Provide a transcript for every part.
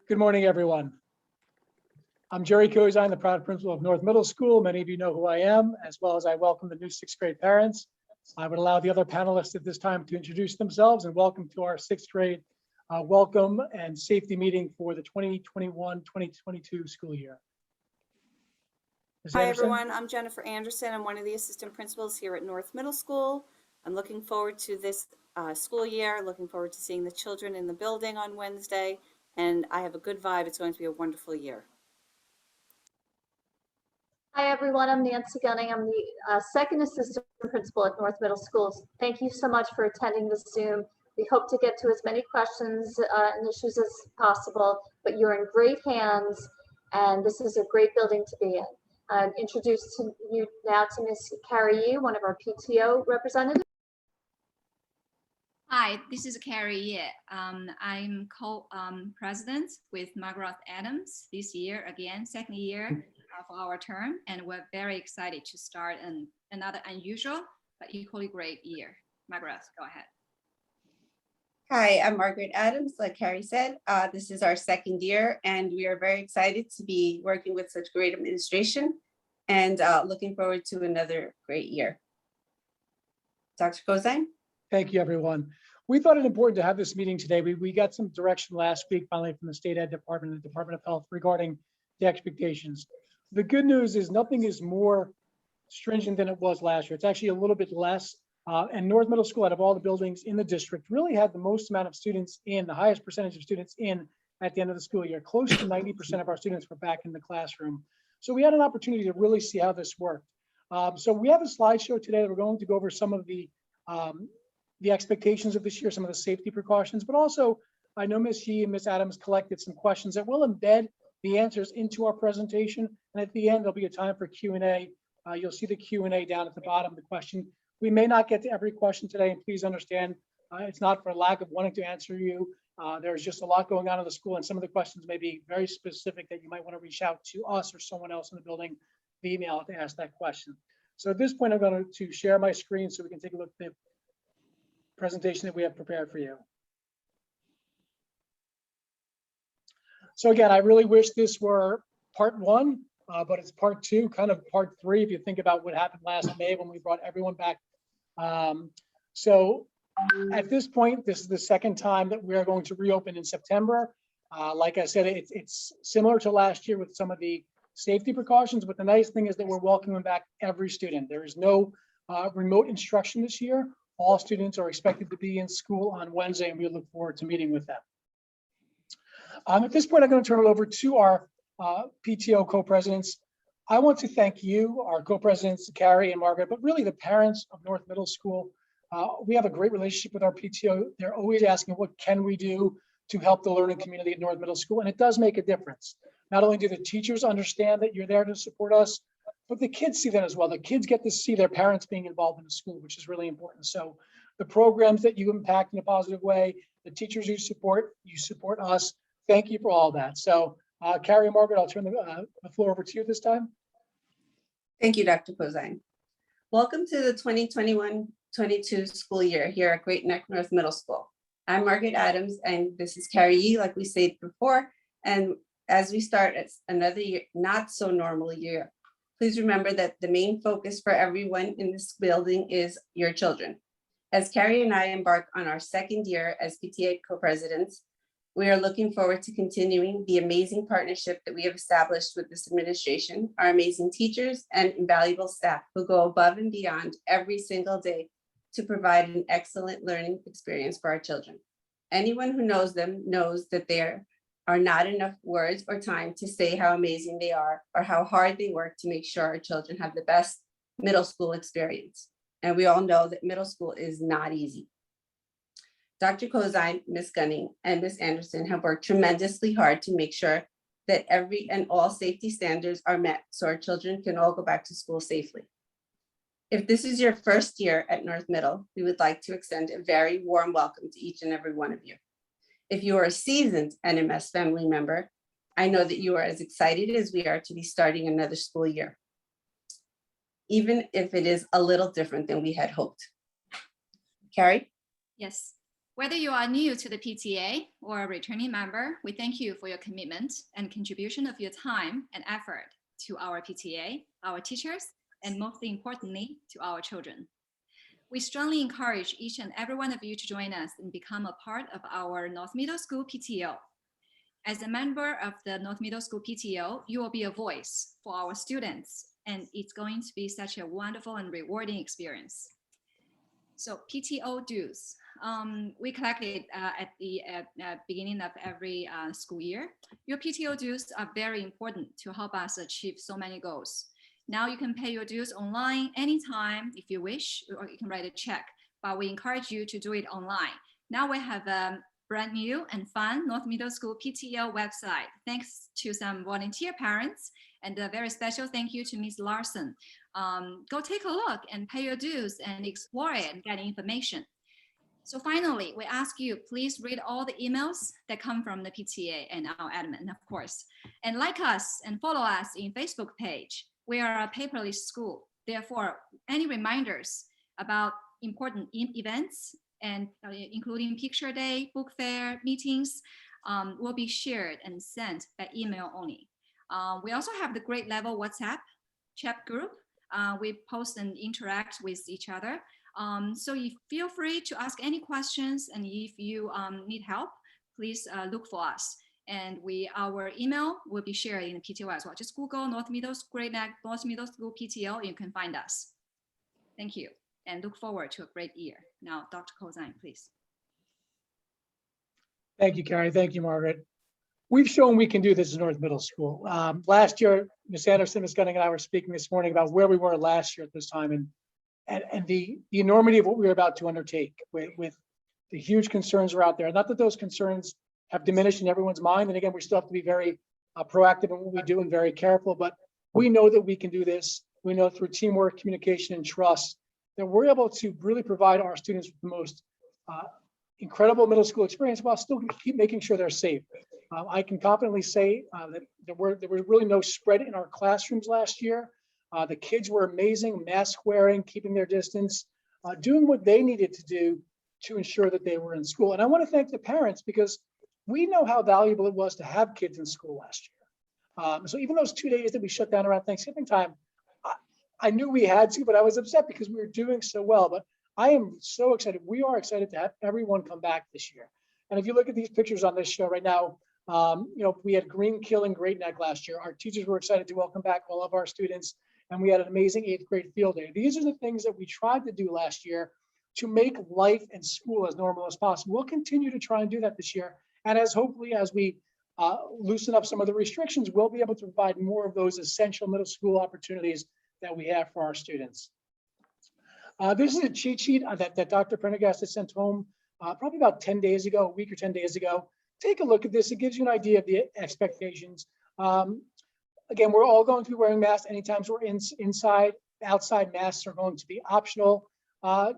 Good morning, everyone. I'm Jerry Kozine, the proud principal of North Middle School. Many of you know who I am, as well as I welcome the new sixth grade parents. I would allow the other panelists at this time to introduce themselves and welcome to our sixth grade welcome and safety meeting for the 2021-2022 school year. Ms. Hi Anderson? everyone, I'm Jennifer Anderson. I'm one of the assistant principals here at North Middle School. I'm looking forward to this school year, looking forward to seeing the children in the building on Wednesday, and I have a good vibe. It's going to be a wonderful year. Hi everyone, I'm Nancy Gunning. I'm the second assistant principal at North Middle Schools. Thank you so much for attending this Zoom. We hope to get to as many questions and issues as possible, but you're in great hands and this is a great building to be in. I'm introduced to you now to Ms. Carrie Yee, one of our PTO representatives. Hi, this is Carrie Yee. I'm co-president with Margaret Adams this year, again, second year of our term, and we're very excited to start another unusual but equally great year. Margaret, go ahead. Hi, I'm Margaret Adams. Like Carrie said, this is our second year, and we are very excited to be working with such great administration and looking forward to another great year. Dr. Kozine? Thank you, everyone. We thought it important to have this meeting today. We got some direction last week, finally, from the State Ed Department and the Department of Health regarding the expectations. The good news is nothing is more stringent than it was last year. It's actually a little bit less. And North Middle School, out of all the buildings in the district, really had the most amount of students in, the highest percentage of students in at the end of the school year. Close to 90% of our students were back in the classroom. So we had an opportunity to really see how this worked. So we have a slideshow today that we're going to go over some of the expectations of this year, some of the safety precautions, but also I know Ms. Yee and Ms. Adams collected some questions that will embed the answers into our presentation. And at the end, there'll be a time for Q&A. You'll see the Q&A down at the bottom of the question. We may not get to every question today, and please understand, it's not for lack of wanting to answer you. There's just a lot going on in the school, and some of the questions may be very specific that you might want to reach out to us or someone else in the building via email to ask that question. So at this point, I'm going to share my screen so we can take a look at the presentation that we have prepared for you. So again, I really wish this were part one, but it's part two, kind of part three, if you think about what happened last May when we brought everyone back. So at this point, this is the second time that we are going to reopen in September. Like I said, it's similar to last year with some of the safety precautions, but the nice thing is that we're welcoming back every student. There is no remote instruction this year. All students are expected to be in school on Wednesday, and we look forward to meeting with them. At this point, I'm going to turn it over to our PTO co-presidents. I want to thank you, our co-presidents, Carrie and Margaret, but really the parents of North Middle School. We have a great relationship with our PTO. They're always asking, what can we do to help the learning community at North Middle School? And it does make a difference. Not only do the teachers understand that you're there to support us, but the kids see that as well. The kids get to see their parents being involved in the school, which is really important. So the programs that you impact in a positive way, the teachers you support us. Thank you for all that. So Carrie and Margaret, I'll turn the floor over to you this time. Thank you, Dr. Kozine. Welcome to the 2021-22 school year here at Great Neck North Middle School. I'm Margaret Adams, and this is Carrie Yee, like we said before. And as we start another year, not so normal year, please remember that the main focus for everyone in this building is your children. As Carrie and I embark on our second year as PTA co-presidents, we are looking forward to continuing the amazing partnership that we have established with this administration, our amazing teachers and invaluable staff who go above and beyond every single day to provide an excellent learning experience for our children. Anyone who knows them knows that there are not enough words or time to say how amazing they are or how hard they work to make sure our children have the best middle school experience. And we all know that middle school is not easy. Dr. Kozine, Ms. Gunning, and Ms. Anderson have worked tremendously hard to make sure that every and all safety standards are met so our children can all go back to school safely. If this is your first year at North Middle, we would like to extend a very warm welcome to each and every one of you. If you are a seasoned NMS family member, I know that you are as excited as we are to be starting another school year, even if it is a little different than we had hoped. Carrie? Yes. Whether you are new to the PTA or a returning member, we thank you for your commitment and contribution of your time and effort to our PTA, our teachers, and most importantly, to our children. We strongly encourage each and every one of you to join us and become a part of our North Middle School PTO. As a member of the North Middle School PTO, you will be a voice for our students, and it's going to be such a wonderful and rewarding experience. So PTO dues, we collect it at the beginning of every school year. Your PTO dues are very important to help us achieve so many goals. Now you can pay your dues online anytime if you wish, or you can write a check, but we encourage you to do it online. Now we have a brand new and fun North Middle School PTO website, thanks to some volunteer parents, and a very special thank you to Ms. Larson. Go take a look and pay your dues and explore it and get information. So finally, we ask you, please read all the emails that come from the PTA and our admin, of course, and like us and follow us in Facebook page. We are a paperless school. Therefore, any reminders about important events and including picture day, book fair, meetings will be shared and sent by email only. We also have the grade level WhatsApp chat group. We post and interact with each other. So you feel free to ask any questions, and if you need help, please look for us. And our email will be shared in the PTO as well. Just Google North Middle School PTO, you can find us. Thank you, and look forward to a great year. Now, Dr. Kozine, please. Thank you, Carrie. Thank you, Margaret. We've shown we can do this in North Middle School. Last year, Ms. Anderson, Ms. Gunning, and I were speaking this morning about where we were last year at this time, and the enormity of what we were about to undertake with the huge concerns are out there. Not that those concerns have diminished in everyone's mind. And again, we still have to be very proactive in what we do and very careful, but we know that we can do this. We know through teamwork, communication, and trust that we're able to really provide our students with the most incredible middle school experience while still keep making sure they're safe. I can confidently say that there was really no spread in our classrooms last year. The kids were amazing, mask wearing, keeping their distance, doing what they needed to do to ensure that they were in school. And I want to thank the parents, because we know how valuable it was to have kids in school last year. So even those 2 days that we shut down around Thanksgiving time, I knew we had to, but I was upset because we were doing so well. But I am so excited. We are excited to have everyone come back this year. And if you look at these pictures on this show right now, we had Green Kill and Great Neck last year. Our teachers were excited to welcome back all of our students, and we had an amazing 8th grade field day. These are the things that we tried to do last year to make life and school as normal as possible. We'll continue to try and do that this year. And hopefully as we loosen up some of the restrictions, we'll be able to provide more of those essential middle school opportunities that we have for our students. This is a cheat sheet that Dr. Prendergast had sent home probably about 10 days ago, a week or 10 days ago. Take a look at this. It gives you an idea of the expectations. Again, we're all going to be wearing masks anytime we're inside. Outside, masks are going to be optional.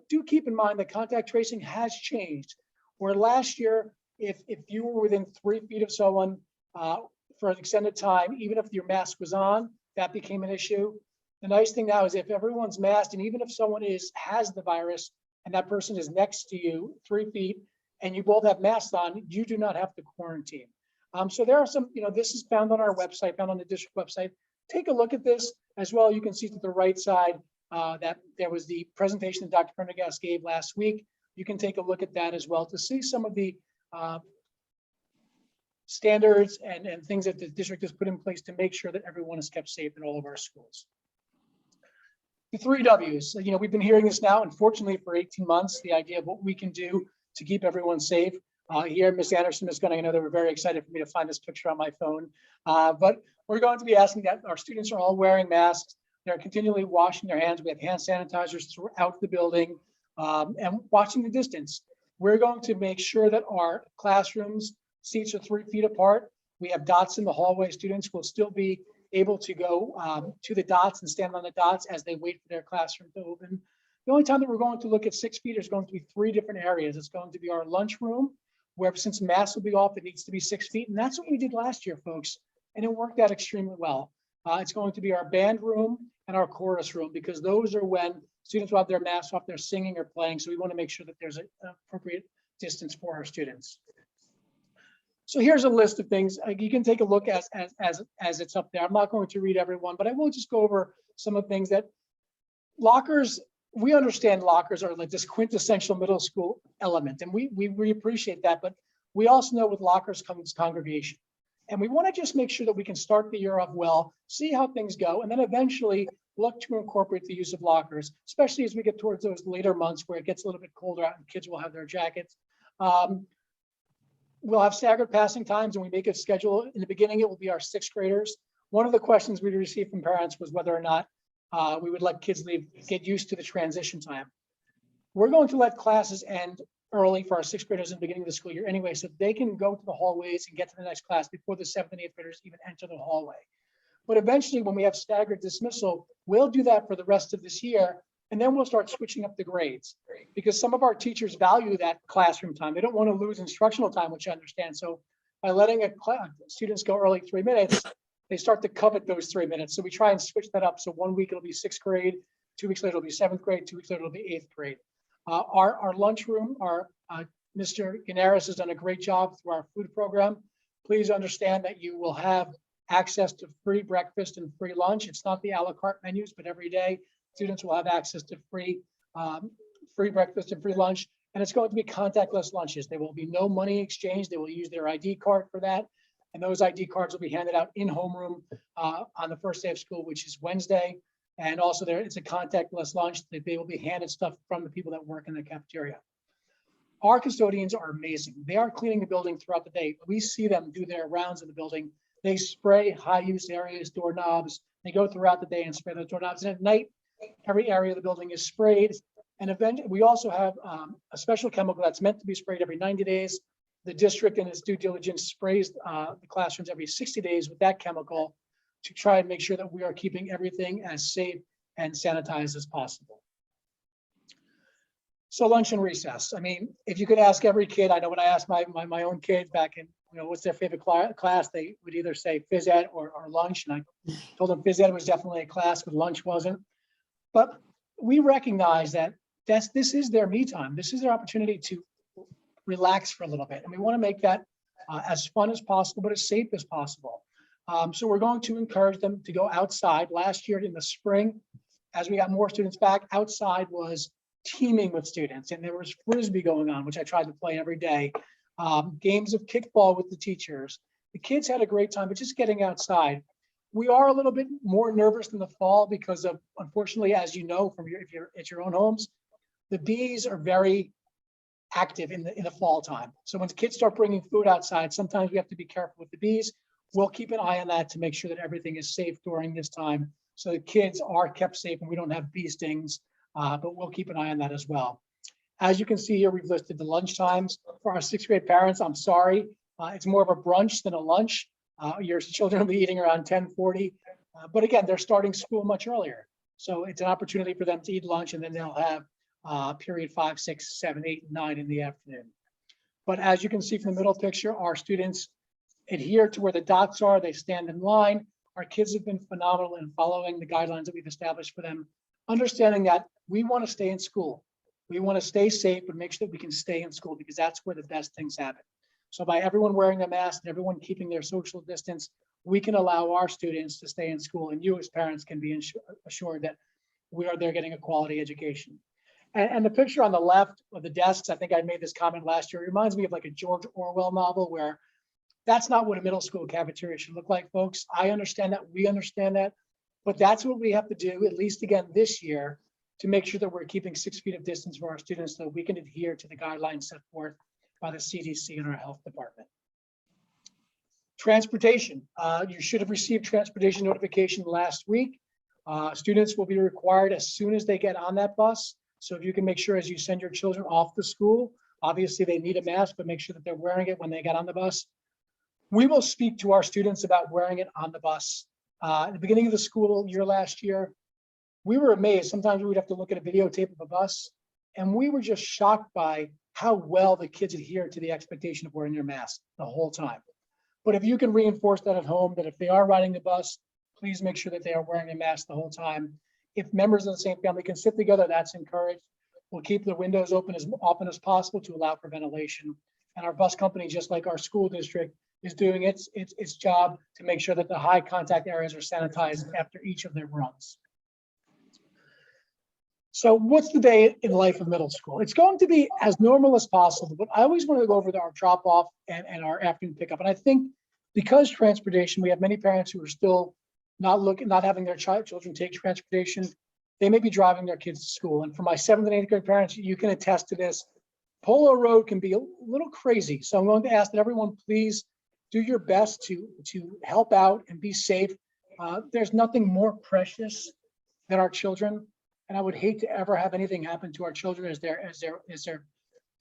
Do keep in mind that contact tracing has changed. Where last year, if you were within 3 feet of someone for an extended time, even if your mask was on, that became an issue. The nice thing now is if everyone's masked, and even if someone has the virus and that person is next to you 3 feet and you both have masks on, you do not have to quarantine. So there are some, this is found on our website, found on the district website. Take a look at this as well. You can see to the right side that there was the presentation that Dr. Prendergast gave last week. You can take a look at that as well to see some of the standards and things that the district has put in place to make sure that everyone is kept safe in all of our schools. The 3 W's, we've been hearing this now, unfortunately, for 18 months, the idea of what we can do to keep everyone safe. Here, Ms. Anderson is going to, I know they were very excited for me to find this picture on my phone, but we're going to be asking that our students are all wearing masks. They're continually washing their hands. We have hand sanitizers throughout the building and watching the distance. We're going to make sure that our classrooms, seats are 3 feet apart. We have dots in the hallway. Students will still be able to go to the dots and stand on the dots as they wait for their classroom to open. The only time that we're going to look at 6 feet is going to be 3 different areas. It's going to be our lunchroom, where since masks will be off, it needs to be 6 feet. And that's what we did last year, folks. And it worked out extremely well. It's going to be our band room and our chorus room, because those are when students will have their masks off, they're singing or playing. So we want to make sure that there's an appropriate distance for our students. So here's a list of things. You can take a look as it's up there. I'm not going to read every one, but I will just go over some of the things that lockers, we understand lockers are like this quintessential middle school element, and we appreciate that, but we also know with lockers comes congregation. And we want to just make sure that we can start the year off well, see how things go, and then eventually look to incorporate the use of lockers, especially as we get towards those later months where it gets a little bit colder out and kids will have their jackets. We'll have staggered passing times, and we make a schedule. In the beginning, it will be our 6th graders. One of the questions we received from parents was whether or not we would let kids get used to the transition time. We're going to let classes end early for our 6th graders in the beginning of the school year anyway, so they can go to the hallways and get to the next class before the 7th and 8th graders even enter the hallway. But eventually, when we have staggered dismissal, we'll do that for the rest of this year, and then we'll start switching up the grades, because some of our teachers value that classroom time. They don't want to lose instructional time, which I understand. So by letting students go early 3 minutes, they start to covet those 3 minutes. So we try and switch that up. So 1 week it'll be 6th grade, 2 weeks later it'll be 7th grade, 2 weeks later it'll be 8th grade. Our lunchroom, Mr. Ganaris has done a great job through our food program. Please understand that you will have access to free breakfast and free lunch. It's not the a la carte menus, but every day students will have access to free breakfast and free lunch. And it's going to be contactless lunches. There will be no money exchange. They will use their ID card for that. And those ID cards will be handed out in homeroom on the first day of school, which is Wednesday. And also it's a contactless lunch that they will be handed stuff from the people that work in the cafeteria. Our custodians are amazing. They are cleaning the building throughout the day. We see them do their rounds in the building. They spray high use areas, doorknobs. They go throughout the day and spray those doorknobs. And at night, every area of the building is sprayed. And eventually, we also have a special chemical that's meant to be sprayed every 90 days. The district, in its due diligence, sprays the classrooms every 60 days with that chemical to try and make sure that we are keeping everything as safe and sanitized as possible. So lunch and recess. I mean, if you could ask every kid, I know when I asked my own kids back in, what's their favorite class, they would either say phys ed or lunch. And I told them phys ed was definitely a class, but lunch wasn't. But we recognize that this is their me time. This is their opportunity to relax for a little bit. And we want to make that as fun as possible, but as safe as possible. So we're going to encourage them to go outside. Last year in the spring, as we got more students back, outside was teeming with students, and there was Frisbee going on, which I tried to play every day. Games of kickball with the teachers. The kids had a great time, but just getting outside. We are a little bit more nervous in the fall because of, unfortunately, as you know, if you're at your own homes, the bees are very active in the fall time. So when kids start bringing food outside, sometimes we have to be careful with the bees. We'll keep an eye on that to make sure that everything is safe during this time, so the kids are kept safe and we don't have bee stings, but we'll keep an eye on that as well. As you can see here, we've listed the lunch times. For our 6th grade parents, I'm sorry, it's more of a brunch than a lunch. Your children will be eating around 10:40, but again, they're starting school much earlier. So it's an opportunity for them to eat lunch, and then they'll have period 5, 6, 7, 8, 9 in the afternoon. But as you can see from the middle picture, our students adhere to where the dots are. They stand in line. Our kids have been phenomenal in following the guidelines that we've established for them, understanding that we want to stay in school. We want to stay safe, but make sure that we can stay in school, because that's where the best things happen. So by everyone wearing a mask and everyone keeping their social distance, we can allow our students to stay in school, and you as parents can be assured that they're getting a quality education. And the picture on the left of the desks, I think I made this comment last year, it reminds me of like a George Orwell novel, where that's not what a middle school cafeteria should look like, folks. I understand that, we understand that, but that's what we have to do, at least again this year, to make sure that we're keeping 6 feet of distance for our students so we can adhere to the guidelines set forth by the CDC and our health department. Transportation, you should have received transportation notification last week. Students will be required as soon as they get on that bus. So if you can make sure as you send your children off to school, obviously they need a mask, but make sure that they're wearing it when they get on the bus. We will speak to our students about wearing it on the bus. At the beginning of the school year last year, we were amazed. Sometimes we would have to look at a videotape of a bus, and we were just shocked by how well the kids adhere to the expectation of wearing their mask the whole time. But if you can reinforce that at home, that if they are riding the bus, please make sure that they are wearing a mask the whole time. If members of the same family can sit together, that's encouraged. We'll keep the windows open as often as possible to allow for ventilation. And our bus company, just like our school district, is doing its job to make sure that the high contact areas are sanitized after each of their runs. So what's the day in life of middle school? It's going to be as normal as possible, but I always want to go over to our drop off and our afternoon pickup. And I think because transportation, we have many parents who are still not having their children take transportation. They may be driving their kids to school. And for my 7th and 8th grade parents, you can attest to this. Polo Road can be a little crazy. So I'm going to ask that everyone please do your best to help out and be safe. There's nothing more precious than our children. And I would hate to ever have anything happen to our children as they're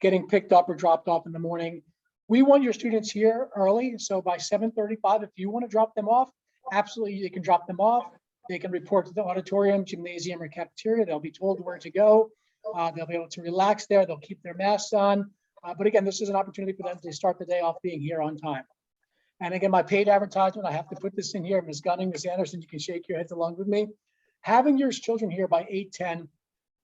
getting picked up or dropped off in the morning. We want your students here early. So by 7:35, if you want to drop them off, absolutely, you can drop them off. They can report to the auditorium, gymnasium, or cafeteria. They'll be told where to go. They'll be able to relax there. They'll keep their masks on. But again, this is an opportunity for them to start the day off being here on time. And again, my paid advertisement, I have to put this in here. Ms. Gunning, Ms. Anderson, you can shake your heads along with me. Having your children here by 8:10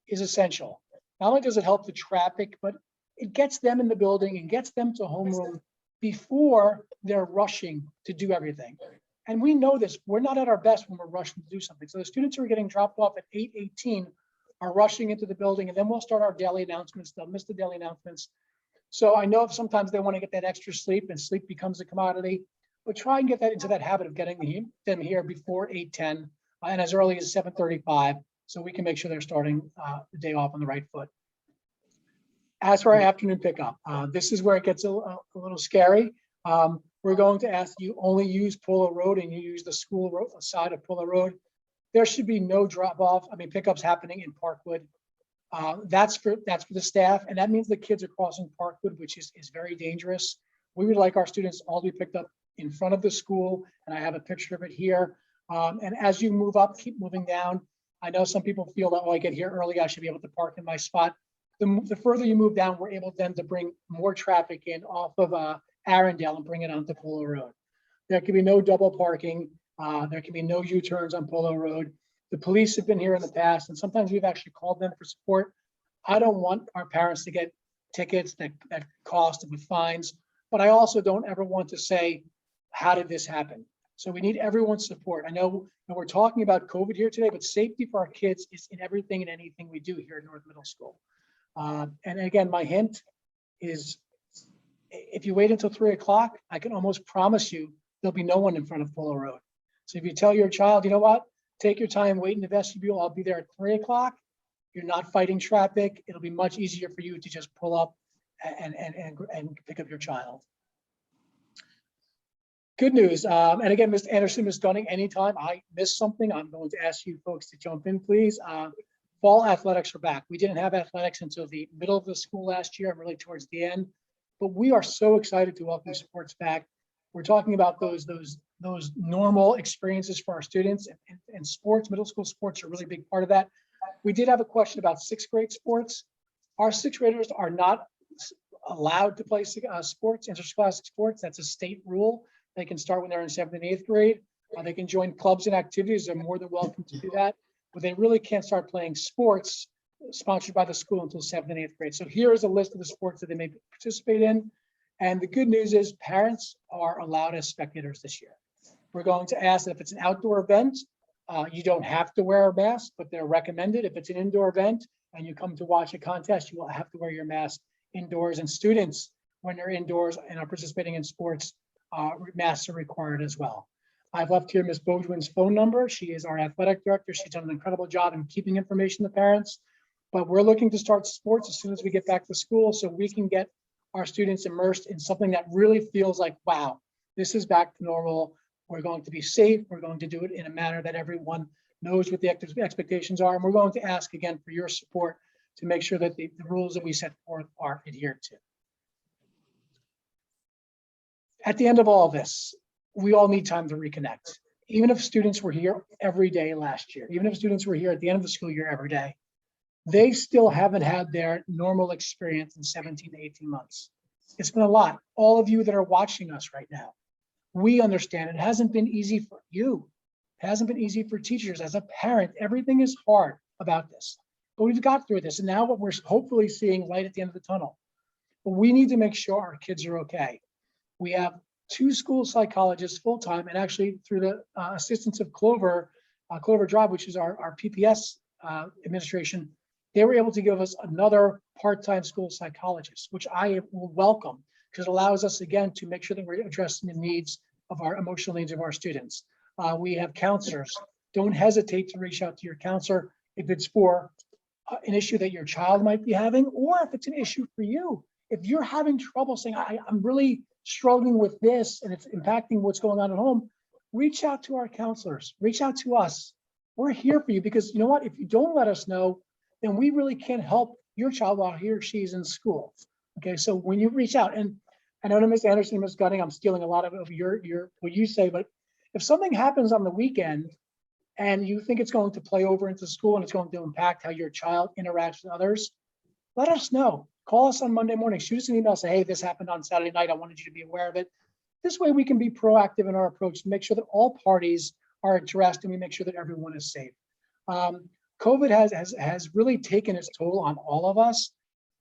is essential. Not only does it help the traffic, but it gets them in the building and gets them to homeroom before they're rushing to do everything. And we know this, we're not at our best when we're rushing to do something. So the students who are getting dropped off at 8:18 are rushing into the building, and then we'll start our daily announcements. They'll miss the daily announcements. So I know if sometimes they want to get that extra sleep and sleep becomes a commodity, but try and get that into that habit of getting them here before 8:10 and as early as 7:35, so we can make sure they're starting the day off on the right foot. As for our afternoon pickup, this is where it gets a little scary. We're going to ask you only use Polo Road and you use the school road side of Polo Road. There should be no drop off. Pickups happening in Parkwood. That's for the staff, and that means the kids are crossing Parkwood, which is very dangerous. We would like our students all to be picked up in front of the school, and I have a picture of it here. And as you move up, keep moving down. I know some people feel that, oh, I get here early, I should be able to park in my spot. The further you move down, we're able then to bring more traffic in off of Arundel and bring it onto Polo Road. There can be no double parking. There can be no U-turns on Polo Road. The police have been here in the past, and sometimes we've actually called them for support. I don't want our parents to get tickets that cost with fines, but I also don't ever want to say, how did this happen? So we need everyone's support. I know we're talking about COVID here today, but safety for our kids is in everything and anything we do here at North Middle School. And again, my hint is if you wait until 3 o'clock, I can almost promise you there'll be no one in front of Polo Road. So if you tell your child, you know what, take your time, wait in the vestibule, I'll be there at 3 o'clock. You're not fighting traffic. It'll be much easier for you to just pull up and pick up your child. Good news. And again, Ms. Anderson, Ms. Gunning, anytime I miss something, I'm going to ask you folks to jump in, please. Fall athletics are back. We didn't have athletics until the middle of the school last year, really towards the end, but we are so excited to welcome sports back. We're talking about those normal experiences for our students, and sports, middle school sports are a really big part of that. We did have a question about 6th grade sports. Our 6th graders are not allowed to play sports, interscholastic sports. That's a state rule. They can start when they're in 7th and 8th grade. They can join clubs and activities. They're more than welcome to do that, but they really can't start playing sports sponsored by the school until 7th and 8th grade. So here is a list of the sports that they may participate in. And the good news is parents are allowed as spectators this year. We're going to ask that if it's an outdoor event, you don't have to wear a mask, but they're recommended. If it's an indoor event and you come to watch a contest, you will have to wear your mask indoors. And students, when they're indoors and are participating in sports, masks are required as well. I've left here Ms. Bodwin's phone number. She is our athletic director. She's done an incredible job in keeping information to parents, but we're looking to start sports as soon as we get back to school so we can get our students immersed in something that really feels like, wow, this is back to normal. We're going to be safe. We're going to do it in a manner that everyone knows what the expectations are. And we're going to ask again for your support to make sure that the rules that we set forth are adhered to. At the end of all this, we all need time to reconnect. Even if students were here every day last year, even if students were here at the end of the school year every day, they still haven't had their normal experience in 17 to 18 months. It's been a lot. All of you that are watching us right now, we understand it hasn't been easy for you. It hasn't been easy for teachers. As a parent, everything is hard about this. but we've got through this. And now what we're hopefully seeing light at the end of the tunnel. But we need to make sure our kids are okay. We have 2 school psychologists full-time, and actually through the assistance of Clover Drive, which is our PPS administration, they were able to give us another part-time school psychologist, which I will welcome, because it allows us again to make sure that we're addressing the needs of our emotional needs of our students. We have counselors. Don't hesitate to reach out to your counselor if it's for an issue that your child might be having, or if it's an issue for you. If you're having trouble saying, I'm really struggling with this and it's impacting what's going on at home, reach out to our counselors, reach out to us. We're here for you, because you know what? If you don't let us know, then we really can't help your child while he or she is in school. Okay, so when you reach out, and I know Ms. Anderson, Ms. Gunning, I'm stealing a lot of your what you say, but if something happens on the weekend and you think it's going to play over into school and it's going to impact how your child interacts with others, let us know. Call us on Monday morning, shoot us an email, say, hey, this happened on Saturday night. I wanted you to be aware of it. This way we can be proactive in our approach to make sure that all parties are addressed and we make sure that everyone is safe. COVID has really taken its toll on all of us,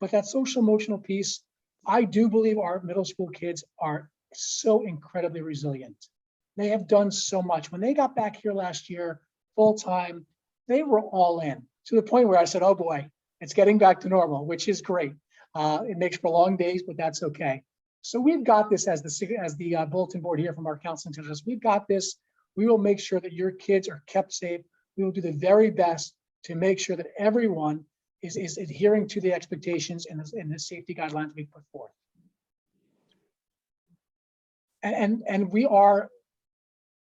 but that social emotional piece, I do believe our middle school kids are so incredibly resilient. They have done so much. When they got back here last year, full time, they were all in, to the point where I said, oh boy, it's getting back to normal, which is great. It makes for long days, but that's okay. So we've got this as the bulletin board here from our counseling tells us. We've got this. We will make sure that your kids are kept safe. We will do the very best to make sure that everyone is adhering to the expectations and the safety guidelines we put forth. And we are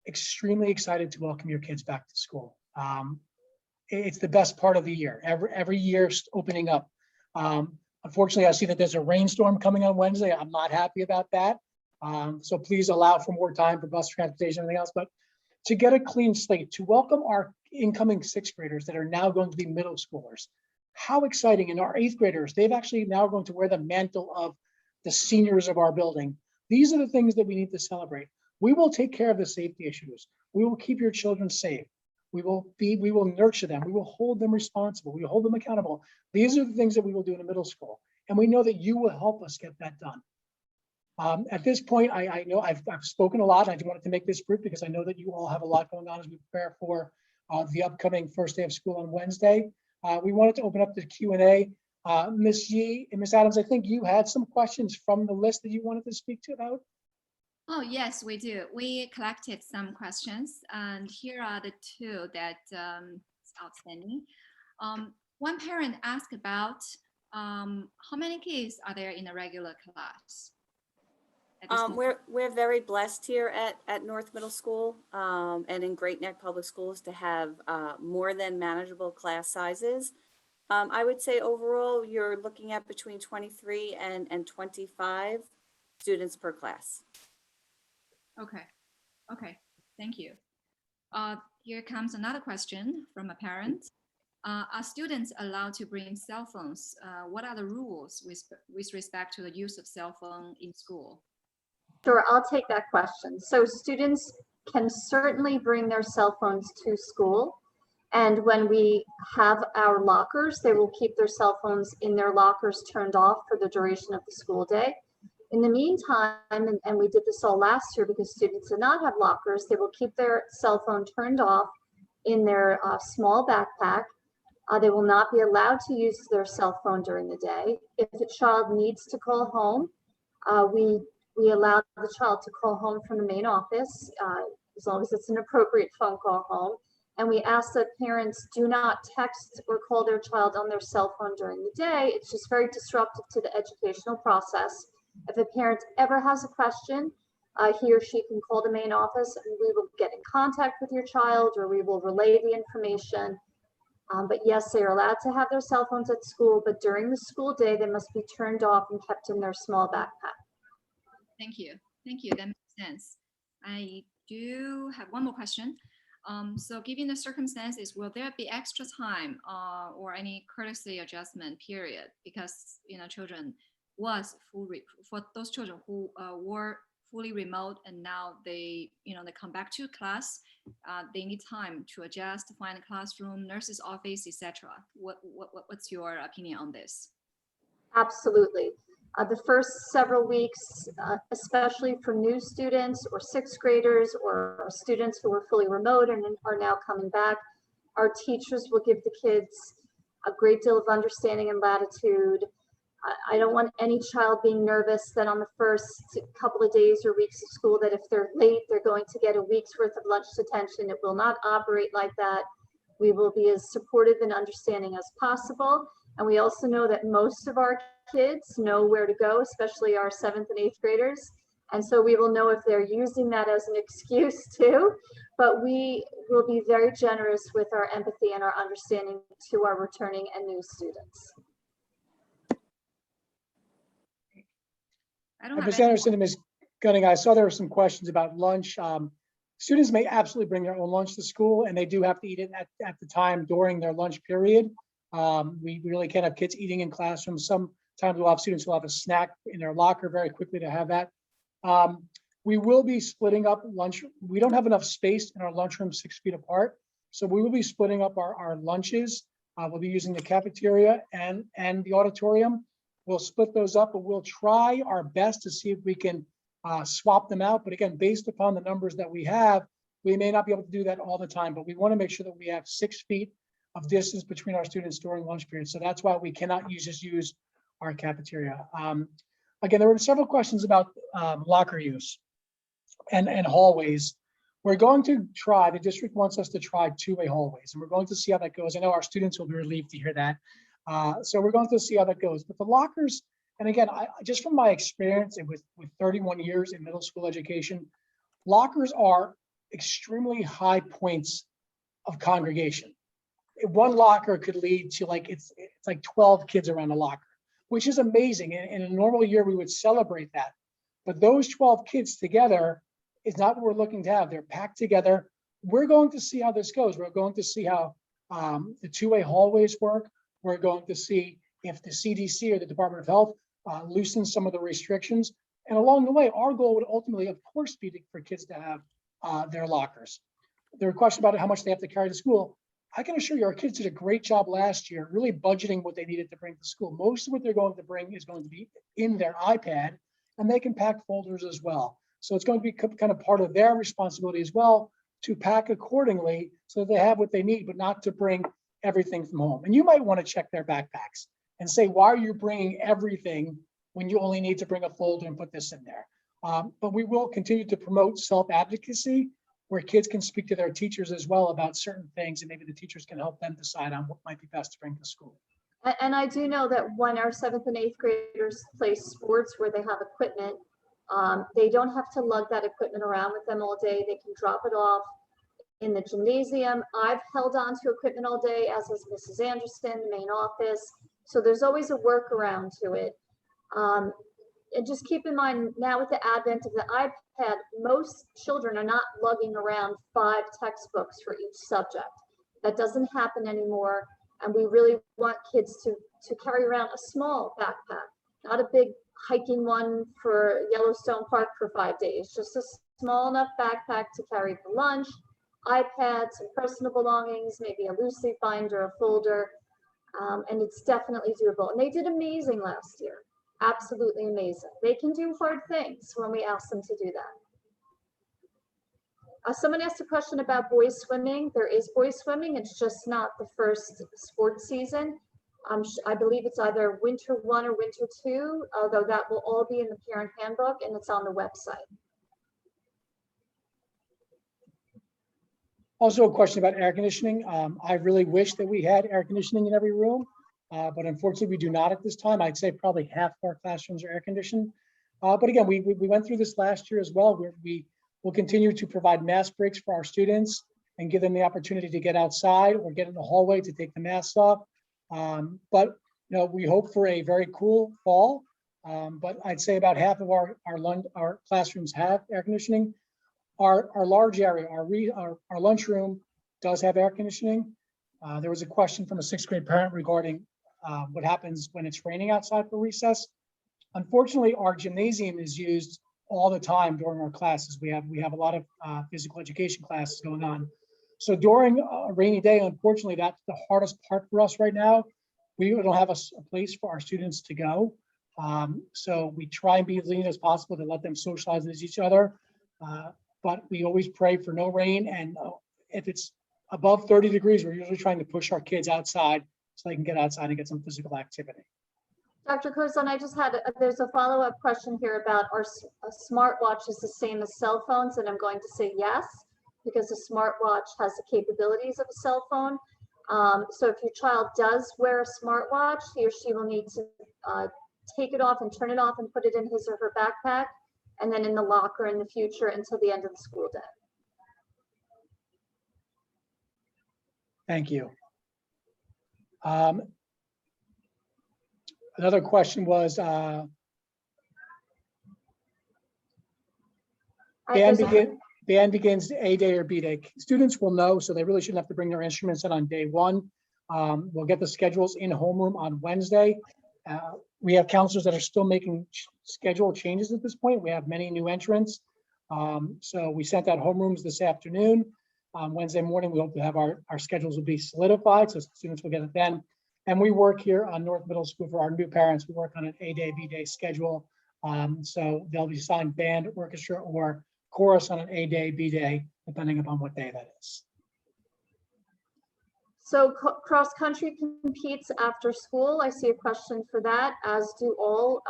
extremely excited to welcome your kids back to school. It's the best part of the year. Every year opening up. Unfortunately, I see that there's a rainstorm coming on Wednesday. I'm not happy about that. So please allow for more time for bus transportation and everything else. But to get a clean slate, to welcome our incoming 6th graders that are now going to be middle schoolers. How exciting. And our 8th graders, they've actually now going to wear the mantle of the seniors of our building. These are the things that we need to celebrate. We will take care of the safety issues. We will keep your children safe. We will nurture them. We will hold them responsible. We will hold them accountable. These are the things that we will do in the middle school. And we know that you will help us get that done. At this point, I know I've spoken a lot. I just wanted to make this brief because I know that you all have a lot going on as we prepare for the upcoming first day of school on Wednesday. We wanted to open up the Q&A. Ms. Yee and Ms. Adams, I think you had some questions from the list that you wanted to speak to about. Oh, yes, we do. We collected some questions, and here are the 2 that is outstanding. One parent asked about how many kids are there in a regular class? We're very blessed here at North Middle School and in Great Neck Public Schools to have more than manageable class sizes. I would say overall, you're looking at between 23 and 25 students per class. Okay, thank you. Here comes another question from a parent. Are students allowed to bring cell phones? What are the rules with respect to the use of cell phone in school? Sure, I'll take that question. So students can certainly bring their cell phones to school. And when we have our lockers, they will keep their cell phones in their lockers turned off for the duration of the school day. In the meantime, and we did this all last year because students did not have lockers, they will keep their cell phone turned off in their small backpack. They will not be allowed to use their cell phone during the day. If a child needs to call home, we allow the child to call home from the main office, as long as it's an appropriate phone call home. And we ask that parents do not text or call their child on their cell phone during the day. It's just very disruptive to the educational process. If a parent ever has a question, he or she can call the main office and we will get in contact with your child or we will relay the information. But yes, they are allowed to have their cell phones at school, but during the school day, they must be turned off and kept in their small backpack. Thank you. That makes sense. I do have one more question. So given the circumstances, will there be extra time or any courtesy adjustment period? Because children was for those children who were fully remote, and now they come back to class. They need time to adjust, to find a classroom, nurse's office, etc. What's your opinion on this? Absolutely. The first several weeks, especially for new students or sixth graders or students who were fully remote and are now coming back, our teachers will give the kids a great deal of understanding and latitude. I don't want any child being nervous that on the first couple of days or weeks of school that if they're late, they're going to get a week's worth of lunch detention. It will not operate like that. We will be as supportive and understanding as possible. And we also know that most of our kids know where to go, especially our 7th and 8th graders. And so we will know if they're using that as an excuse too, but we will be very generous with our empathy and our understanding to our returning and new students. Ms. Anderson and Ms. Gunning, I saw there were some questions about lunch. Students may absolutely bring their own lunch to school, and they do have to eat it at the time during their lunch period. We really can't have kids eating in classrooms. Sometimes we'll have students who will have a snack in their locker very quickly to have that. We will be splitting up lunch. We don't have enough space in our lunchroom 6 feet apart. So we will be splitting up our lunches. We'll be using the cafeteria and the auditorium. We'll split those up, but we'll try our best to see if we can swap them out. But again, based upon the numbers that we have, we may not be able to do that all the time, but we want to make sure that we have 6 feet of distance between our students during lunch period. So that's why we cannot just use our cafeteria. Again, there were several questions about locker use and hallways. We're going to try, the district wants us to try two-way hallways, and we're going to see how that goes. I know our students will be relieved to hear that. So we're going to see how that goes. But the lockers, and again, just from my experience and with 31 years in middle school education, lockers are extremely high points of congregation. One locker could lead to it's like 12 kids around a locker, which is amazing. In a normal year, we would celebrate that. But those 12 kids together is not what we're looking to have. They're packed together. We're going to see how this goes. We're going to see how the two-way hallways work. We're going to see if the CDC or the Department of Health loosens some of the restrictions. And along the way, our goal would ultimately, of course, be for kids to have their lockers. There were questions about how much they have to carry to school. I can assure you our kids did a great job last year, really budgeting what they needed to bring to school. Most of what they're going to bring is going to be in their iPad, and they can pack folders as well. So it's going to be kind of part of their responsibility as well to pack accordingly so that they have what they need, but not to bring everything from home. And you might want to check their backpacks and say, why are you bringing everything when you only need to bring a folder and put this in there? But we will continue to promote self-advocacy where kids can speak to their teachers as well about certain things, and maybe the teachers can help them decide on what might be best to bring to school. And I do know that when our 7th and 8th graders play sports where they have equipment, they don't have to lug that equipment around with them all day. They can drop it off in the gymnasium. I've held on to equipment all day, as has Mrs. Anderson, the main office. So there's always a workaround to it. And just keep in mind now with the advent of the iPad, most children are not lugging around 5 textbooks for each subject. That doesn't happen anymore. And we really want kids to carry around a small backpack, not a big hiking one for Yellowstone Park for 5 days, just a small enough backpack to carry the lunch, iPad, some personal belongings, maybe a loose leaf binder, a folder, and it's definitely doable. And they did amazing last year, absolutely amazing. They can do hard things when we ask them to do that. Someone asked a question about boys swimming. There is boys swimming. It's just not the first sports season. I believe it's either winter 1 or winter 2, although that will all be in the parent handbook and it's on the website. Also a question about air conditioning. I really wish that we had air conditioning in every room, but unfortunately we do not at this time. I'd say probably half of our classrooms are air conditioned. But again, we went through this last year as well, where we will continue to provide mask breaks for our students and give them the opportunity to get outside or get in the hallway to take the masks off. But we hope for a very cool fall. But I'd say about half of our classrooms have air conditioning. Our large area, our lunchroom does have air conditioning. There was a question from a 6th grade parent regarding what happens when it's raining outside for recess. Unfortunately, our gymnasium is used all the time during our classes. We have a lot of physical education classes going on. So during a rainy day, unfortunately, that's the hardest part for us right now. We don't have a place for our students to go. So we try and be as lenient as possible to let them socialize with each other. But we always pray for no rain. And if it's above 30 degrees, we're usually trying to push our kids outside so they can get outside and get some physical activity. Dr. Kozan, I just had, there's a follow-up question here about are smartwatches the same as cell phones? And I'm going to say yes, because a smartwatch has the capabilities of a cell phone. So if your child does wear a smartwatch, he or she will need to take it off and turn it off and put it in his or her backpack, and then in the locker in the future until the end of the school day. Thank you. Another question was, band begins A day or B day. Students will know, so they really shouldn't have to bring their instruments in on day one. We'll get the schedules in homeroom on Wednesday. We have counselors that are still making schedule changes at this point. We have many new entrants. So we sent out homerooms this afternoon. Wednesday morning, we hope to have our schedules will be solidified, so students will get it then. And we work here on North Middle School for our new parents. We work on an A day, B day schedule. So they'll be assigned band, orchestra, or chorus on an A day, B day, depending upon what day that is. So cross country competes after school. I see a question for that, as do all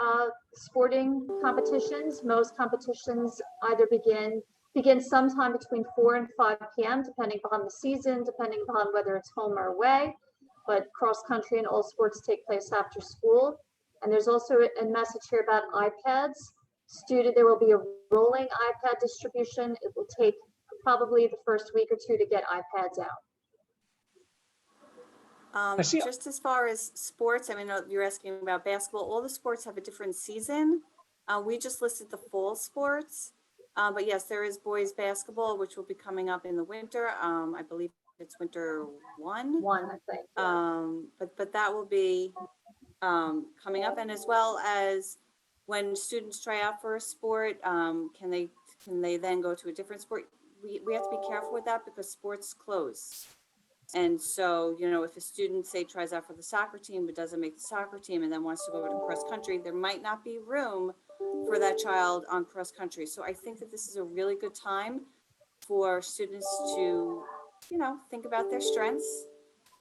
sporting competitions. Most competitions either begin sometime between 4 and 5 p.m., depending upon the season, depending upon whether it's home or away. But cross country and all sports take place after school. And there's also a message here about iPads. There will be a rolling iPad distribution. It will take probably the first week or two to get iPads out. Just as far as sports, I mean, you're asking about basketball. All the sports have a different season. We just listed the fall sports. But yes, there is boys basketball, which will be coming up in the winter. I believe it's winter one. I think. But that will be coming up, and as well as when students try out for a sport, can they then go to a different sport? We have to be careful with that because sports close. And so, you know, if a student, say, tries out for the soccer team but doesn't make the soccer team and then wants to go to cross country, there might not be room for that child on cross country. So I think that this is a really good time for students to, you know, think about their strengths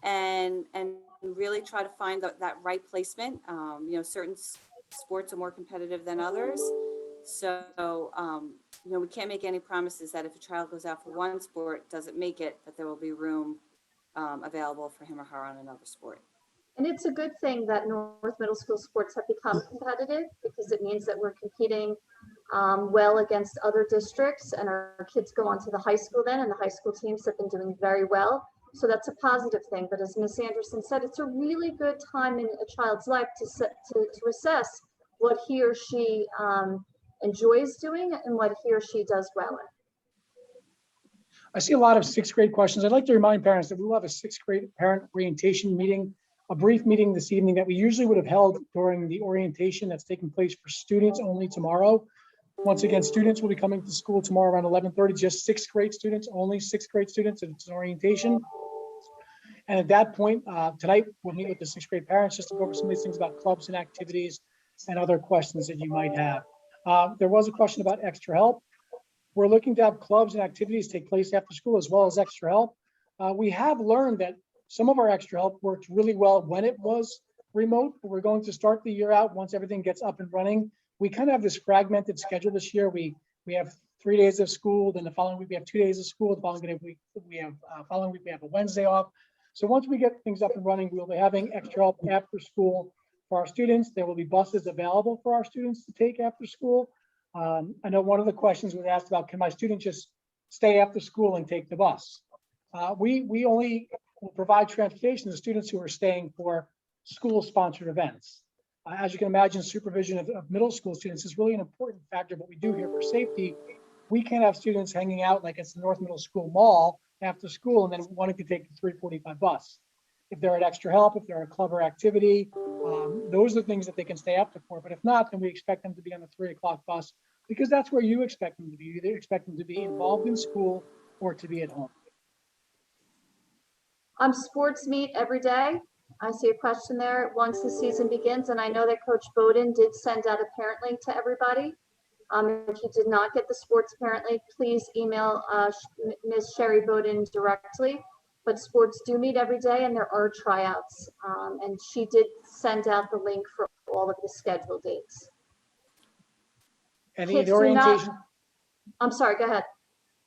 and really try to find that right placement. You know, certain sports are more competitive than others. So, you know, we can't make any promises that if a child goes out for one sport, doesn't make it, that there will be room available for him or her on another sport. And it's a good thing that North Middle School sports have become competitive, because it means that we're competing well against other districts, and our kids go on to the high school then, and the high school teams have been doing very well. So that's a positive thing. But as Ms. Anderson said, it's a really good time in a child's life to assess what he or she enjoys doing and what he or she does well in. I see a lot of sixth grade questions. I'd like to remind parents that we will have a sixth grade parent orientation meeting, a brief meeting this evening that we usually would have held during the orientation that's taking place for students only tomorrow. Once again, students will be coming to school tomorrow around 11:30, just sixth grade students, only sixth grade students, and it's an orientation. And at that point, tonight, we'll meet with the sixth grade parents just to go over some of these things about clubs and activities and other questions that you might have. There was a question about extra help. We're looking to have clubs and activities take place after school as well as extra help. We have learned that some of our extra help worked really well when it was remote, but we're going to start the year out once everything gets up and running. We kind of have this fragmented schedule this year. We have 3 days of school, then the following week we have 2 days of school, the following week we have a Wednesday off. So once we get things up and running, we'll be having extra help after school for our students. There will be buses available for our students to take after school. I know one of the questions was asked about, can my student just stay after school and take the bus? We only will provide transportation to students who are staying for school-sponsored events. As you can imagine, supervision of middle school students is really an important factor of what we do here for safety. We can't have students hanging out like it's the North Middle School Mall after school and then wanting to take the 3:45 bus. If they're at extra help, if they're at a club or activity, those are the things that they can stay after for. But if not, then we expect them to be on the 3 o'clock bus because that's where you expect them to be. You either expect them to be involved in school or to be at home. Sports meet every day. I see a question there. Once the season begins, and I know that Coach Bowden did send out a parent link to everybody. If you did not get the sports parent link, please email Ms. Sherry Bowden directly. But sports do meet every day, and there are tryouts. And she did send out the link for all of the scheduled dates. And Kids the do not- orientation, I'm sorry, go ahead.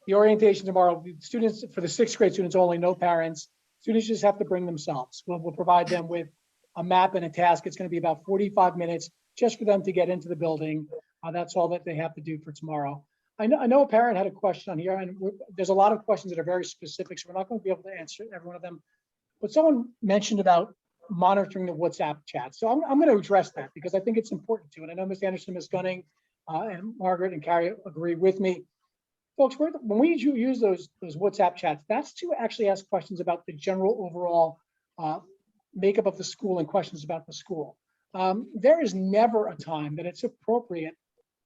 the orientation tomorrow, students, for the 6th grade students only, no parents. Students just have to bring themselves. We'll provide them with a map and a task. It's going to be about 45 minutes just for them to get into the building. That's all that they have to do for tomorrow. I know a parent had a question on here, and there's a lot of questions that are very specific, so we're not going to be able to answer every one of them. But someone mentioned about monitoring the WhatsApp chat. So I'm going to address that because I think it's important to. And I know Ms. Anderson, Ms. Gunning, and Margaret and Carrie agree with me. Folks, when we use those WhatsApp chats, that's to actually ask questions about the general overall makeup of the school and questions about the school. There is never a time that it's appropriate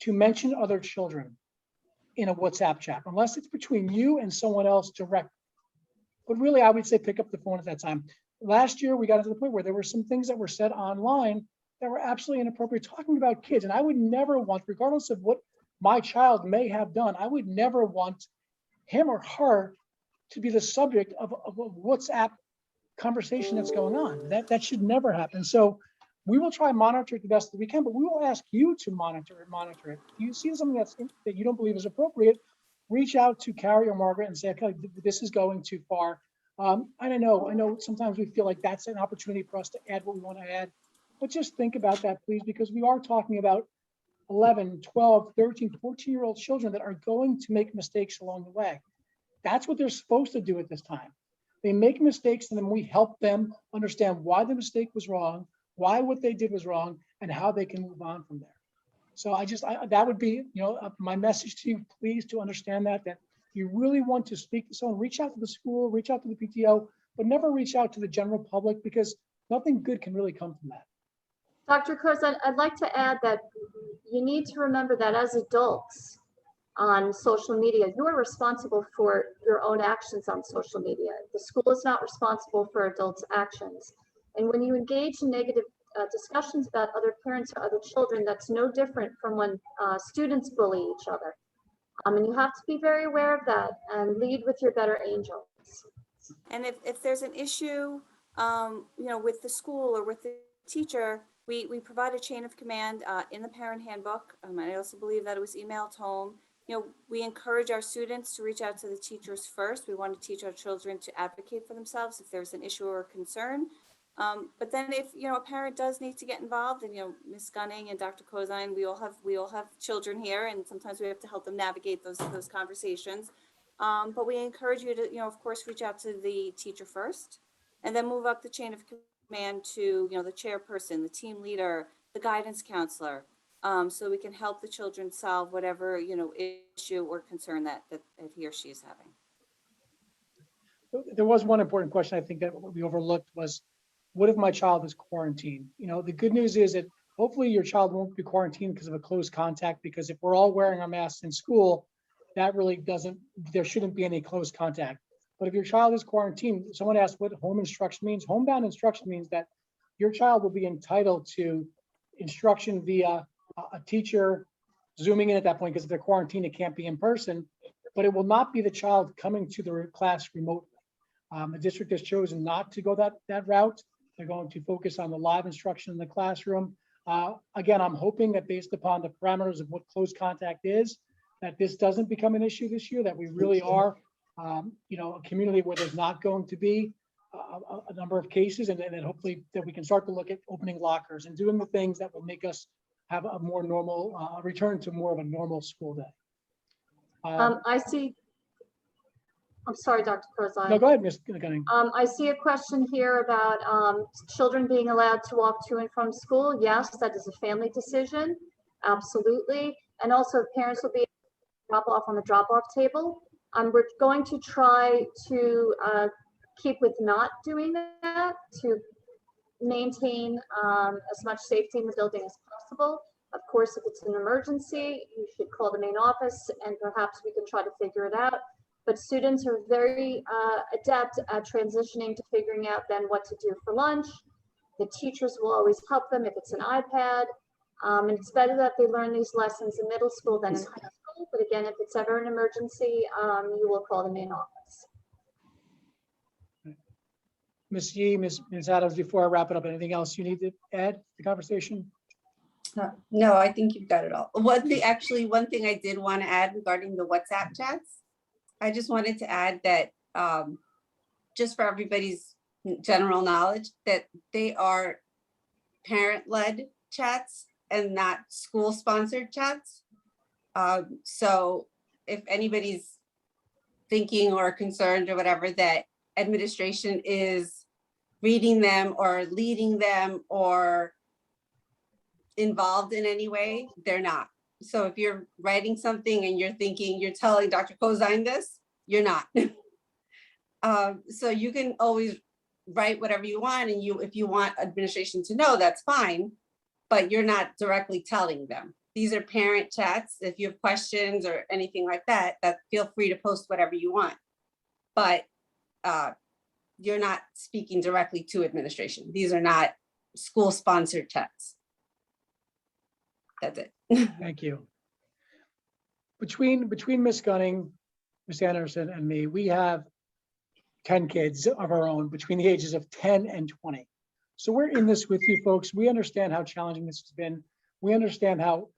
to mention other children in a WhatsApp chat, unless it's between you and someone else directly. But really, I would say pick up the phone at that time. Last year, we got to the point where there were some things that were said online that were absolutely inappropriate, talking about kids. And I would never want, regardless of what my child may have done, I would never want him or her to be the subject of a WhatsApp conversation that's going on. That should never happen. So we will try and monitor it the best that we can, but we will ask you to monitor it. If you see something that you don't believe is appropriate, reach out to Carrie or Margaret and say, okay, this is going too far. I don't know. I know sometimes we feel like that's an opportunity for us to add what we want to add, but just think about that, please, because we are talking about 11, 12, 13, 14-year-old children that are going to make mistakes along the way. That's what they're supposed to do at this time. They make mistakes, and then we help them understand why the mistake was wrong, why what they did was wrong, and how they can move on from there. So that would be, my message to you, please, to understand that you really want to speak to someone, reach out to the school, reach out to the PTO, but never reach out to the general public, because nothing good can really come from that. Dr. Cruz, I'd like to add that you need to remember that as adults on social media, you are responsible for your own actions on social media. The school is not responsible for adults' actions. And when you engage in negative discussions about other parents or other children, that's no different from when students bully each other. And you have to be very aware of that and lead with your better angels. And if there's an issue, with the school or with the teacher, we provide a chain of command in the parent handbook. I also believe that it was emailed home. We encourage our students to reach out to the teachers first. We want to teach our children to advocate for themselves if there's an issue or a concern. But then if, a parent does need to get involved, and, Ms. Gunning and Dr. Cozine, we all have children here, and sometimes we have to help them navigate those conversations. But we encourage you to, of course, reach out to the teacher first, and then move up the chain of command to, the chairperson, the team leader, the guidance counselor, so we can help the children solve whatever, issue or concern that he or she is having. There was one important question I think that we overlooked was, what if my child is quarantined? The good news is that hopefully your child won't be quarantined because of a close contact, because if we're all wearing our masks in school, that really there shouldn't be any close contact. But if your child is quarantined, someone asked what home instruction means. Homebound instruction means that your child will be entitled to instruction via a teacher zooming in at that point, because if they're quarantined, it can't be in person, but it will not be the child coming to the class remotely. The district has chosen not to go that route. They're going to focus on the live instruction in the classroom. Again, I'm hoping that based upon the parameters of what close contact is, that this doesn't become an issue this year, that we really are, a community where there's not going to be a number of cases, and then hopefully that we can start to look at opening lockers and doing the things that will make us have a more normal, return to more of a normal school day. I'm sorry, Dr. Crozine. No, go ahead, Ms. Gunning. I see a question here about children being allowed to walk to and from school. Yes, that is a family decision, absolutely. And also parents will be able to drop off on the drop-off table. We're going to try to keep with not doing that, to maintain as much safety in the building as possible. Of course, if it's an emergency, you should call the main office and perhaps we can try to figure it out. But students are very adept at transitioning to figuring out then what to do for lunch. The teachers will always help them if it's an iPad. And it's better that they learn these lessons in middle school than in high school. But again, if it's ever an emergency, you will call the main office. Ms. Yee, Ms. Adams, before I wrap it up, anything else you need to add to the conversation? No, I think you've got it all. One thing I did want to add regarding the WhatsApp chats, I just wanted to add that just for everybody's general knowledge, that they are parent-led chats and not school-sponsored chats. So if anybody's thinking or concerned or whatever that administration is reading them or leading them or involved in any way, they're not. So if you're writing something and you're thinking, you're telling Dr. Cozine this, you're not. So you can always write whatever you want, and if you want administration to know, that's fine, but you're not directly telling them. These are parent chats. If you have questions or anything like that, feel free to post whatever you want. But you're not speaking directly to administration. These are not school-sponsored chats. That's it. Thank you. Between Ms. Gunning, Ms. Anderson, and me, we have 10 kids of our own between the ages of 10 and 20. So we're in this with you folks. We understand how challenging this has been. We understand how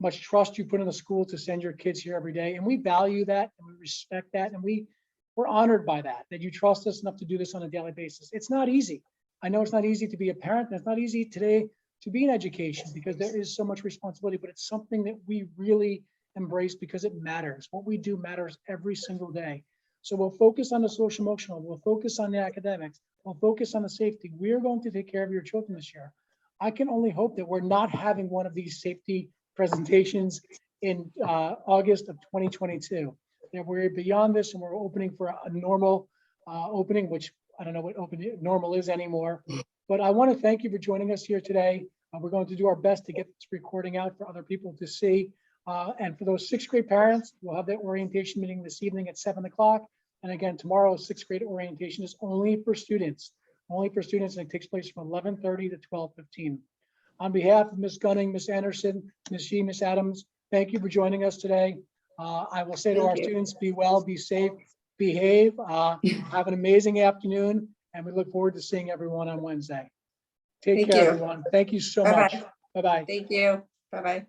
much trust you put in the school to send your kids here every day. And we value that and we respect that. And we're honored by that you trust us enough to do this on a daily basis. It's not easy. I know it's not easy to be a parent, and it's not easy today to be in education because there is so much responsibility, but it's something that we really embrace because it matters. What we do matters every single day. So we'll focus on the social emotional, we'll focus on the academics, we'll focus on the safety. We're going to take care of your children this year. I can only hope that we're not having one of these safety presentations in August of 2022. That we're beyond this and we're opening for a normal opening, which I don't know what normal is anymore. But I want to thank you for joining us here today. We're going to do our best to get this recording out for other people to see. And for those 6th grade parents, we'll have that orientation meeting this evening at 7 o'clock. And again, tomorrow's 6th grade orientation is only for students, and it takes place from 11:30 to 12:15. On behalf of Ms. Gunning, Ms. Anderson, Ms. Yee, Ms. Adams, thank you for joining us today. I will say to our students, be well, be safe, behave, have an amazing afternoon, and we look forward to seeing everyone on Wednesday. Take care, everyone. Thank you so much. Bye-bye. Thank you. Bye-bye.